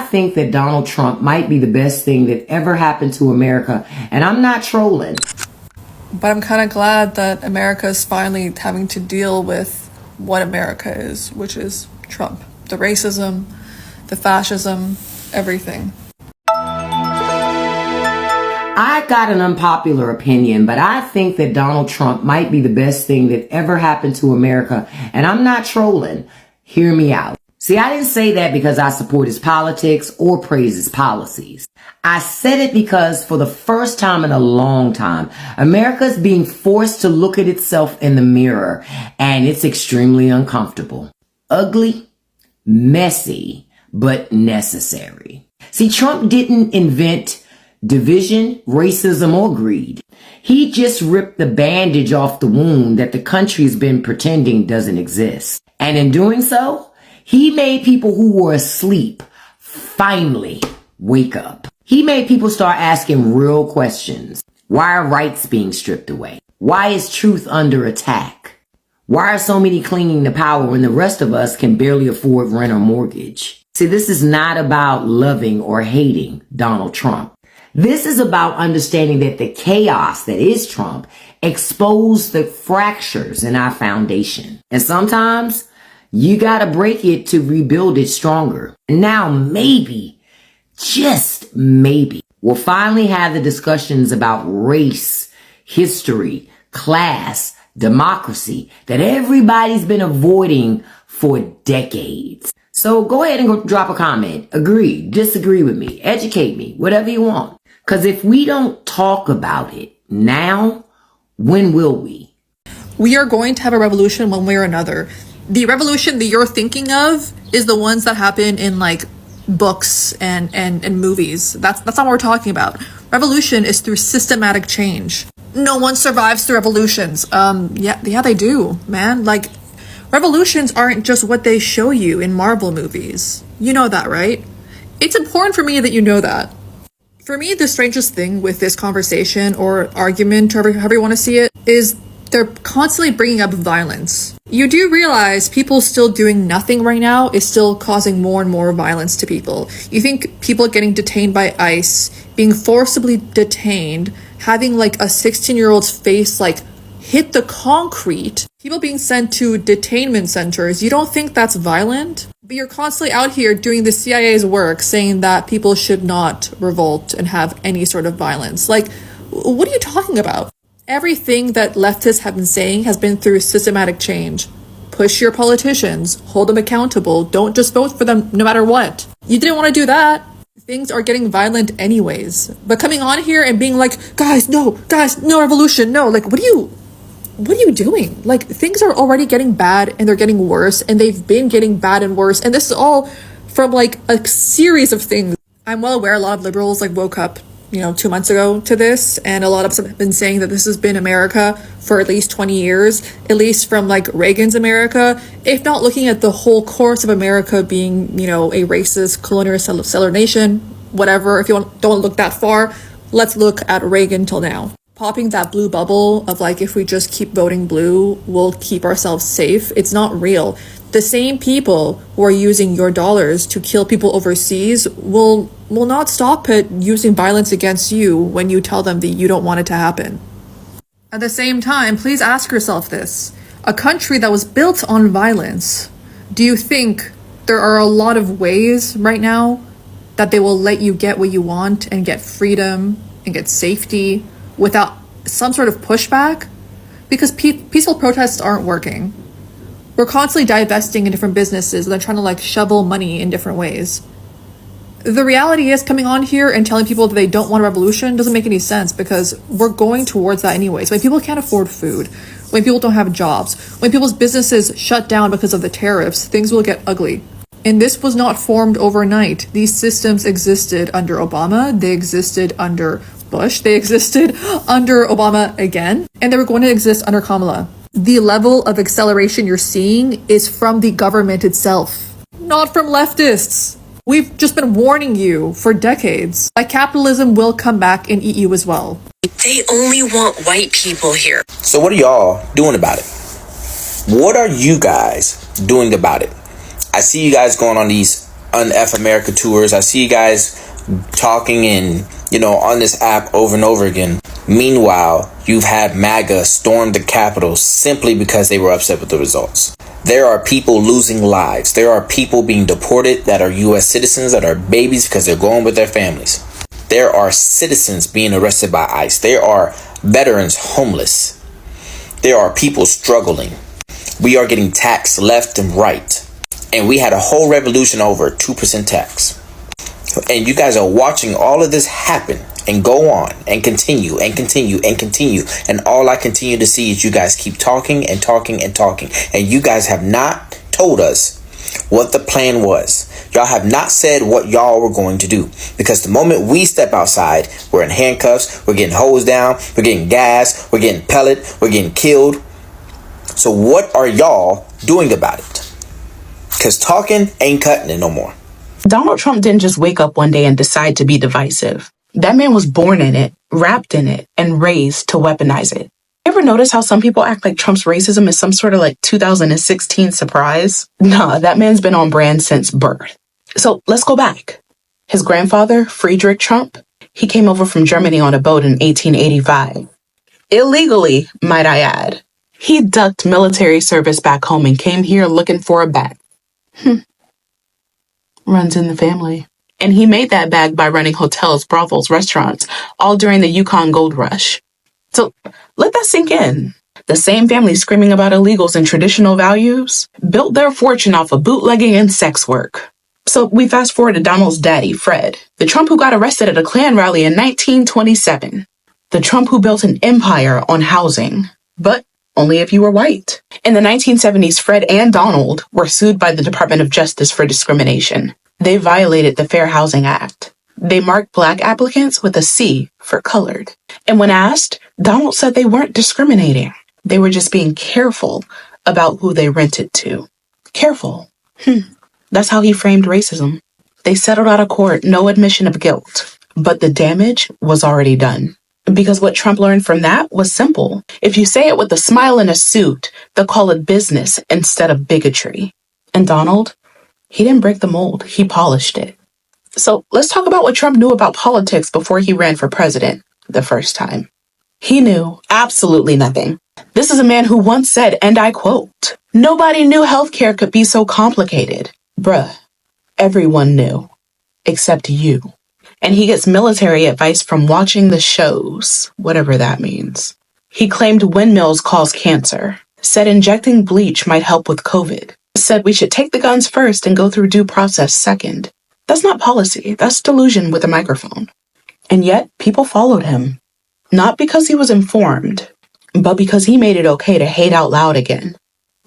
think that Donald Trump might be the best thing that ever happened to America. And I'm not trolling. But I'm kind of glad that America is finally having to deal with what America is, which is Trump. The racism, the fascism, everything. I got an unpopular opinion, but I think that Donald Trump might be the best thing that ever happened to America. And I'm not trolling. Hear me out. See, I didn't say that because I support his politics or praise his policies. I said it because for the first time in a long time, America is being forced to look at itself in the mirror, and it's extremely uncomfortable. Ugly, messy, but necessary. See, Trump didn't invent division, racism, or greed. He just ripped the bandage off the wound that the country's been pretending doesn't exist. And in doing so, he made people who were asleep finally wake up. He made people start asking real questions. Why are rights being stripped away? Why is truth under attack? Why are so many clinging to power when the rest of us can barely afford rent or mortgage? See, this is not about loving or hating Donald Trump. This is about understanding that the chaos that is Trump exposed the fractures in our foundation. And sometimes you gotta break it to rebuild it stronger. And now maybe, just maybe, we'll finally have the discussions about race, history, class, democracy that everybody's been avoiding for decades. So go ahead and go drop a comment. Agree, disagree with me, educate me, whatever you want. Because if we don't talk about it now, when will we? We are going to have a revolution one way or another. The revolution that you're thinking of is the ones that happen in like books and movies. That's not what we're talking about. Revolution is through systematic change. No one survives through revolutions. Yeah, they do, man. Like, revolutions aren't just what they show you in Marvel movies. You know that, right? It's important for me that you know that. For me, the strangest thing with this conversation or argument, however you want to see it, is they're constantly bringing up violence. You do realize people still doing nothing right now is still causing more and more violence to people. You think people getting detained by ICE, being forcibly detained, having like a 16-year-old's face like hit the concrete, people being sent to detainment centers, you don't think that's violent? But you're constantly out here doing the CIA's work saying that people should not revolt and have any sort of violence. Like, what are you talking about? Everything that leftists have been saying has been through systematic change. Push your politicians, hold them accountable, don't just vote for them no matter what. You didn't want to do that. Things are getting violent anyways. But coming on here and being like, guys, no revolution, no, like, what are you doing? Like, things are already getting bad and they're getting worse, and they've been getting bad and worse, and this is all from like a series of things. I'm well aware a lot of liberals like woke up 2 months ago to this, and a lot of us have been saying that this has been America for at least 20 years, at least from like Reagan's America, if not looking at the whole course of America being, a racist, colonial settler nation, whatever. If you don't look that far, let's look at Reagan till now. Popping that blue bubble of like, if we just keep voting blue, we'll keep ourselves safe. It's not real. The same people who are using your dollars to kill people overseas will not stop it using violence against you when you tell them that you don't want it to happen. At the same time, please ask yourself this. A country that was built on violence, do you think there are a lot of ways right now that they will let you get what you want and get freedom and get safety without some sort of pushback? Because peaceful protests aren't working. We're constantly divesting in different businesses and they're trying to like shovel money in different ways. The reality is, coming on here and telling people that they don't want a revolution doesn't make any sense, because we're going towards that anyways. When people can't afford food, when people don't have jobs, when people's businesses shut down because of the tariffs, things will get ugly. And this was not formed overnight. These systems existed under Obama, they existed under Bush, they existed under Obama again, and they were going to exist under Kamala. The level of acceleration you're seeing is from the government itself, not from leftists. We've just been warning you for decades that capitalism will come back and eat you as well. They only want white people here. So what are y'all doing about it? What are you guys doing about it? I see you guys going on these UnF America tours. I see you guys talking and, on this app over and over again. Meanwhile, you've had MAGA storm the Capitol simply because they were upset with the results. There are people losing lives. There are people being deported that are U.S. citizens, that are babies because they're going with their families. There are citizens being arrested by ICE. There are veterans homeless. There are people struggling. We are getting taxed left and right. And we had a whole revolution over 2% tax. And you guys are watching all of this happen and go on and continue and continue and continue. And all I continue to see is you guys keep talking and talking and talking. And you guys have not told us what the plan was. Y'all have not said what y'all were going to do. Because the moment we step outside, we're in handcuffs, we're getting hosed down, we're getting gas, we're getting pellet, we're getting killed. So what are y'all doing about it? Because talking ain't cutting it no more. Donald Trump didn't just wake up one day and decide to be divisive. That man was born in it, wrapped in it, and raised to weaponize it. You ever notice how some people act like Trump's racism is some sort of 2016 surprise? Nah, that man's been on brand since birth. So let's go back. His grandfather, Friedrich Trump, he came over from Germany on a boat in 1885. Illegally, might I add. He ducked military service back home and came here looking for a bag. Runs in the family. And he made that bag by running hotels, brothels, restaurants, all during the Yukon Gold Rush. So let that sink in. The same family screaming about illegals and traditional values built their fortune off of bootlegging and sex work. So we fast forward to Donald's daddy, Fred, the Trump who got arrested at a Klan rally in 1927. The Trump who built an empire on housing. But only if you were white. In the 1970s, Fred and Donald were sued by the Department of Justice for discrimination. They violated the Fair Housing Act. They marked black applicants with a C for colored. And when asked, Donald said they weren't discriminating. They were just being careful about who they rented to. Careful. That's how he framed racism. They settled out of court, no admission of guilt. But the damage was already done. Because what Trump learned from that was simple. If you say it with a smile and a suit, they'll call it business instead of bigotry. And Donald, he didn't break the mold, he polished it. So let's talk about what Trump knew about politics before he ran for president the first time. He knew absolutely nothing. This is a man who once said, and I quote, "Nobody knew healthcare could be so complicated." Bruh, everyone knew, except you. And he gets military advice from watching the shows, whatever that means. He claimed windmills cause cancer, said injecting bleach might help with COVID, said we should take the guns first and go through due process second. That's not policy, that's delusion with a microphone. And yet, people followed him. Not because he was informed, but because he made it okay to hate out loud again.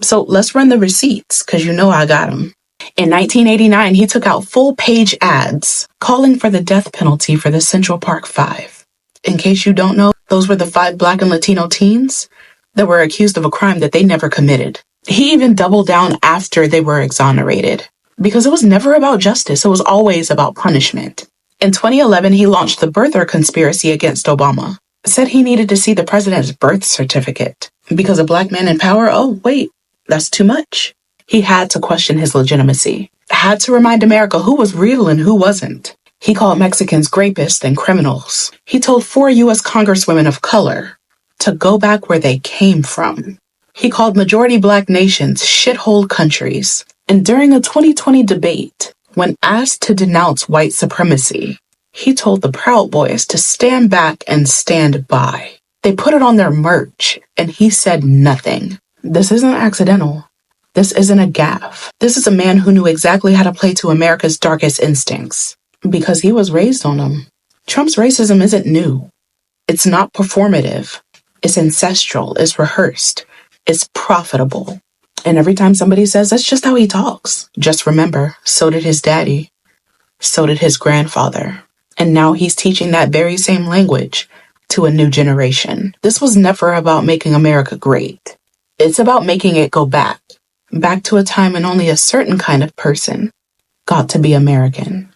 So let's run the receipts, because you know I got them. In 1989, he took out full-page ads calling for the death penalty for the Central Park Five. In case you don't know, those were the 5 Black and Latino teens that were accused of a crime that they never committed. He even doubled down after they were exonerated. Because it was never about justice, it was always about punishment. In 2011, he launched the birther conspiracy against Obama. Said he needed to see the president's birth certificate. Because a black man in power, oh wait, that's too much. He had to question his legitimacy. Had to remind America who was real and who wasn't. He called Mexicans rapists and criminals. He told 4 U.S. congresswomen of color to go back where they came from. He called majority black nations shithole countries. And during a 2020 debate, when asked to denounce white supremacy, he told the Proud Boys to stand back and stand by. They put it on their merch, and he said nothing. This isn't accidental. This isn't a gaffe. This is a man who knew exactly how to play to America's darkest instincts, because he was raised on them. Trump's racism isn't new. It's not performative. It's ancestral. It's rehearsed. It's profitable. And every time somebody says that's just how he talks, just remember, so did his daddy. So did his grandfather. And now he's teaching that very same language to a new generation. This was never about making America great. It's about making it go back to a time when only a certain kind of person got to be American.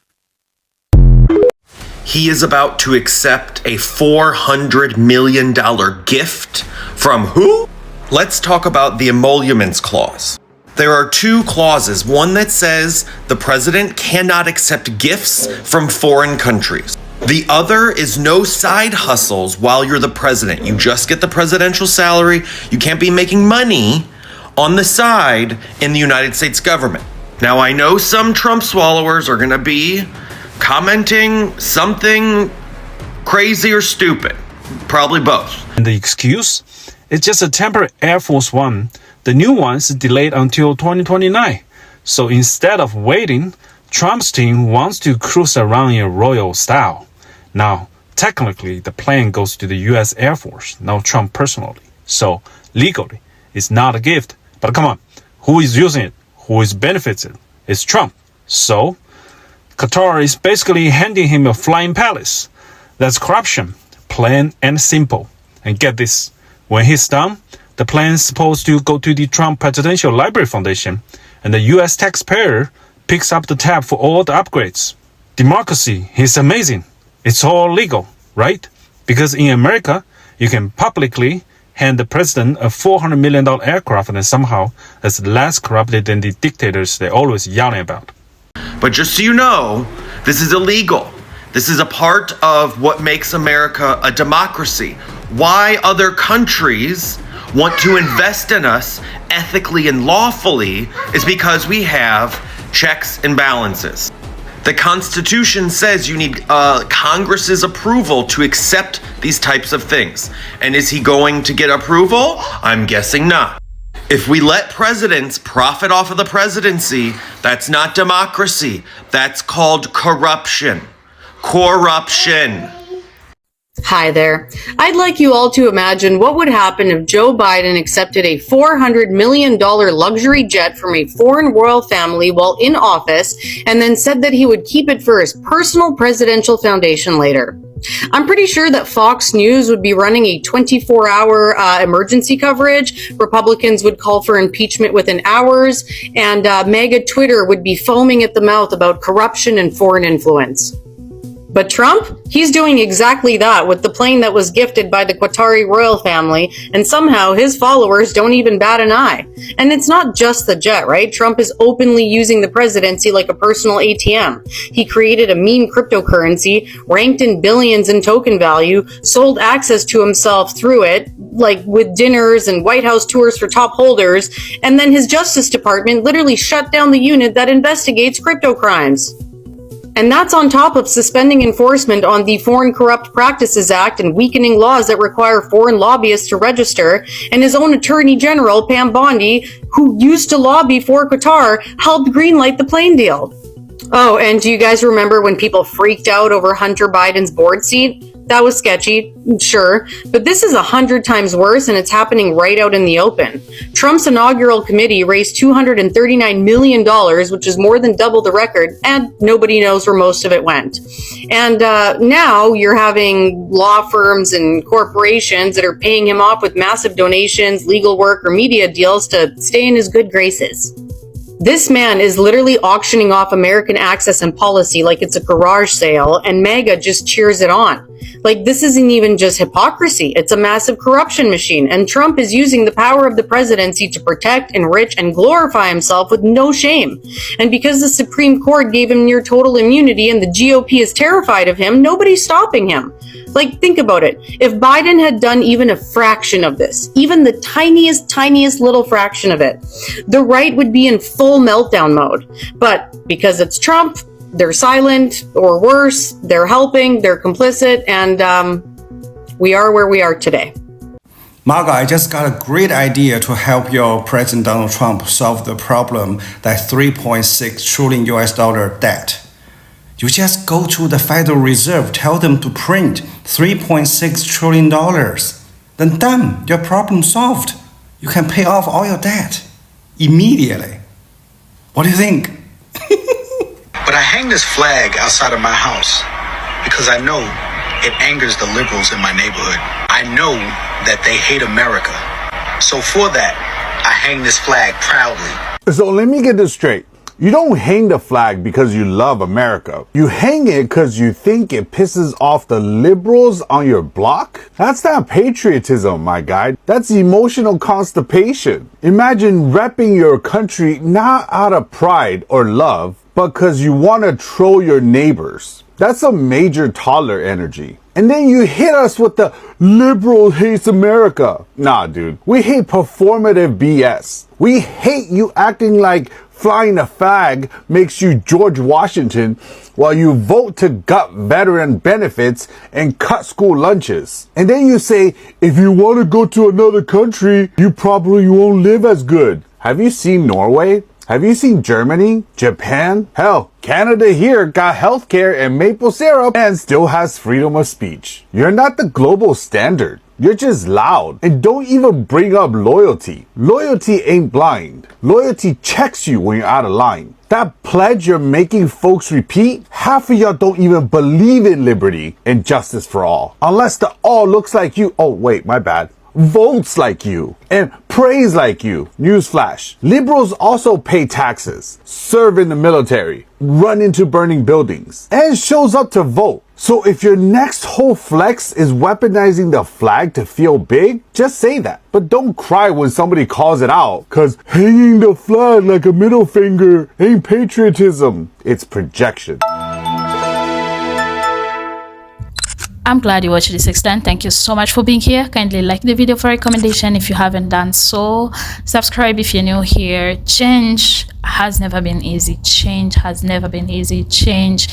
He is about to accept a $400 million gift from who? Let's talk about the emoluments clause. There are two clauses. One that says the president cannot accept gifts from foreign countries. The other is no side hustles while you're the president. You just get the presidential salary. You can't be making money on the side in the United States government. Now, I know some Trump swallowers are going to be commenting something crazy or stupid. Probably both. And the excuse? It's just a temporary Air Force One. The new one is delayed until 2029. So instead of waiting, Trump's team wants to cruise around in royal style. Now, technically, the plane goes to the U.S. Air Force, not Trump personally. So, legally, it's not a gift. But come on, who is using it? Who is benefits it? It's Trump. So, Qatar is basically handing him a flying palace. That's corruption, plain and simple. And get this, when he's done, the plane is supposed to go to the Trump Presidential Library Foundation, and the U.S. taxpayer picks up the tab for all the upgrades. Democracy is amazing. It's all legal, right? Because in America, you can publicly hand the president a $400 million aircraft and somehow it's less corrupted than the dictators they're always yelling about. But just so you know, this is illegal. This is a part of what makes America a democracy. Why other countries want to invest in us ethically and lawfully is because we have checks and balances. The Constitution says you need Congress's approval to accept these types of things. And is he going to get approval? I'm guessing not. If we let presidents profit off of the presidency, that's not democracy. That's called corruption. Corruption. Hi there. I'd like you all to imagine what would happen if Joe Biden accepted a $400 million luxury jet from a foreign royal family while in office and then said that he would keep it for his personal presidential foundation later. I'm pretty sure that Fox News would be running a 24-hour emergency coverage. Republicans would call for impeachment within hours, and MAGA Twitter would be foaming at the mouth about corruption and foreign influence. But Trump, he's doing exactly that with the plane that was gifted by the Qatari royal family, and somehow his followers don't even bat an eye. And it's not just the jet, right? Trump is openly using the presidency like a personal ATM. He created a meme cryptocurrency, ranked in billions in token value, sold access to himself through it, like with dinners and White House tours for top holders, and then his Justice Department literally shut down the unit that investigates crypto crimes. And that's on top of suspending enforcement on the Foreign Corrupt Practices Act and weakening laws that require foreign lobbyists to register. And his own Attorney General, Pam Bondi, who used to lobby for Qatar, helped greenlight the plane deal. Oh, and do you guys remember when people freaked out over Hunter Biden's board seat? That was sketchy, sure, but this is 100 times worse, and it's happening right out in the open. Trump's inaugural committee raised $239 million, which is more than double the record, and nobody knows where most of it went. And now you're having law firms and corporations that are paying him off with massive donations, legal work, or media deals to stay in his good graces. This man is literally auctioning off American access and policy like it's a garage sale, and MAGA just cheers it on. Like, this isn't even just hypocrisy, it's a massive corruption machine, and Trump is using the power of the presidency to protect, enrich, and glorify himself with no shame. And because the Supreme Court gave him near total immunity and the GOP is terrified of him, nobody's stopping him. Like, think about it. If Biden had done even a fraction of this, even the tiniest little fraction of it, the right would be in full meltdown mode. But because it's Trump, they're silent, or worse, they're helping, they're complicit, and we are where we are today. Marga, I just got a great idea to help your President Donald Trump solve the problem, that $3.6 trillion US debt. You just go to the Federal Reserve, tell them to print $3.6 trillion. Then done, your problem solved. You can pay off all your debt immediately. What do you think? But I hang this flag outside of my house because I know it angers the liberals in my neighborhood. I know that they hate America. So for that, I hang this flag proudly. So let me get this straight. You don't hang the flag because you love America. You hang it because you think it pisses off the liberals on your block? That's not patriotism, my guy. That's emotional constipation. Imagine repping your country not out of pride or love, but because you want to troll your neighbors. That's a major toddler energy. And then you hit us with the liberal hates America. Nah, dude. We hate performative BS. We hate you acting like flying a flag makes you George Washington while you vote to gut veteran benefits and cut school lunches. And then you say, if you want to go to another country, you probably won't live as good. Have you seen Norway? Have you seen Germany? Japan? Hell, Canada here got healthcare and maple syrup and still has freedom of speech. You're not the global standard. You're just loud. And don't even bring up loyalty. Loyalty ain't blind. Loyalty checks you when you're out of line. That pledge you're making folks repeat, half of y'all don't even believe in liberty and justice for all. Unless the all looks like you. Oh, wait, my bad. Votes like you and prays like you. Newsflash. Liberals also pay taxes, serve in the military, run into burning buildings, and shows up to vote. So if your next whole flex is weaponizing the flag to feel big, just say that. But don't cry when somebody calls it out, cause hanging the flag like a middle finger ain't patriotism. It's projection. I'm glad you watched this extent. Thank you so much for being here. Kindly like the video for recommendation if you haven't done so. Subscribe if you're new here. Change has never been easy. Change has never been easy. Change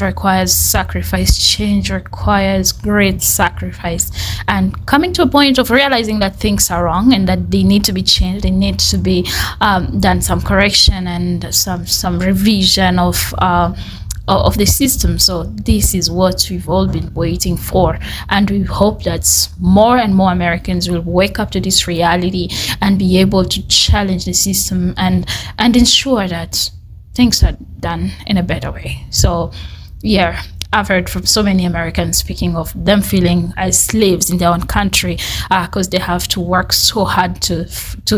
requires sacrifice. Change requires great sacrifice. And coming to a point of realizing that things are wrong and that they need to be changed. They need to be done some correction and some revision of the system. So this is what we've all been waiting for, and we hope that more and more Americans will wake up to this reality and be able to challenge the system and ensure that things are done in a better way. So yeah, I've heard from so many Americans speaking of them feeling as slaves in their own country because they have to work so hard to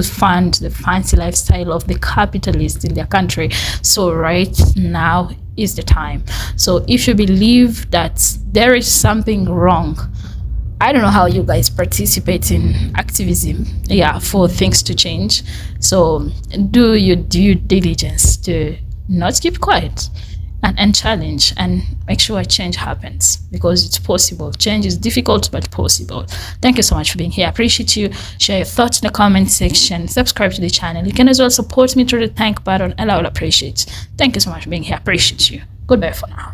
fund the fancy lifestyle of the capitalists in their country. So right now is the time. So if you believe that there is something wrong, I don't know how you guys participate in activism, for things to change. So do your due diligence to not keep quiet and challenge and make sure change happens, because it's possible. Change is difficult but possible. Thank you so much for being here. I appreciate you. Share your thoughts in the comment section. Subscribe to the channel. You can as well support me through the thank button, and I will appreciate it. Thank you so much for being here. I appreciate you. Goodbye for now.